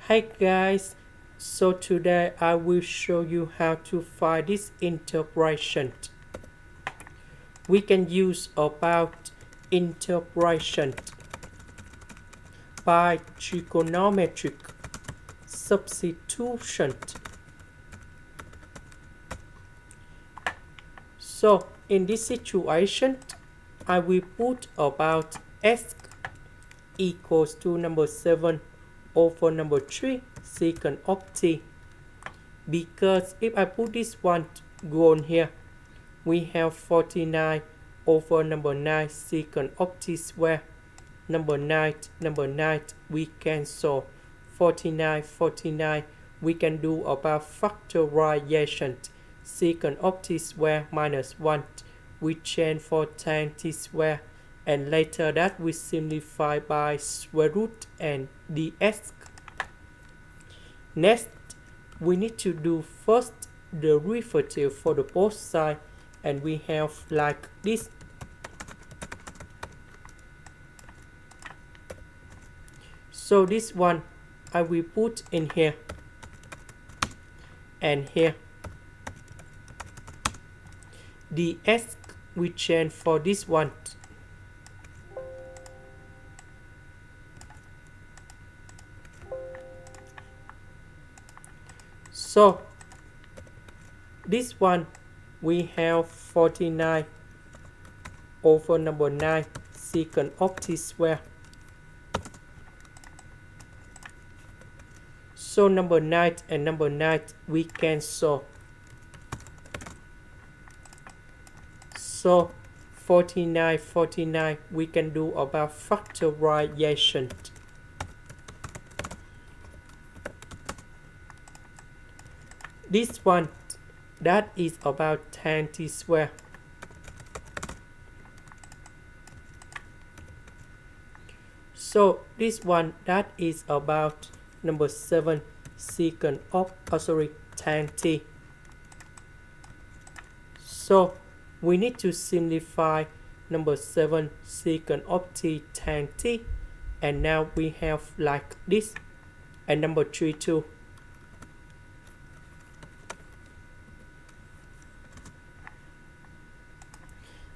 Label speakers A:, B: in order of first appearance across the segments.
A: Hi guys, so today I will show you how to find this integration. We can use about integration by trigonometric substitution. So in this situation, I will put about x equals to number 7 over number 3 secant of t, because if I put this one on here, we have 49 over number 9 secant of t square. Number 9 we cancel. 49 we can do about factorization. Secant of t square minus 1 we change for tan t square, and later that we simplify by square root and dx. Next, we need to do first the derivative for the both sides, and we have like this. So this one I will put in here and here. Dx we change for this one. So this one we have 49 over number 9 secant of t square. So number 9 and number 9 we cancel. So 49 we can do about factorization. This one that is about tan t square. So this one that is about number 7 secant of tan t. So we need to simplify number 7 secant of t tan t, and now we have like this, and number 3 too.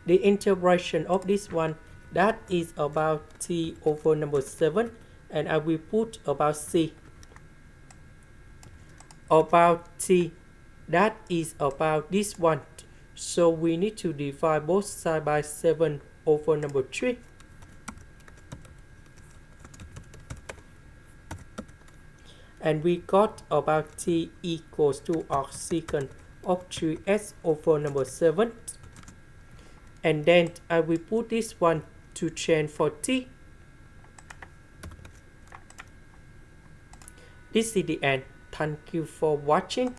A: The integration of this one that is about t over number 7, and I will put about c. About t that is about this one, so we need to divide both sides by 7 over number 3. And we got about t equals to arcsecant of 3s over number 7. And then I will put this one to change for t. This is the end. Thank you for watching.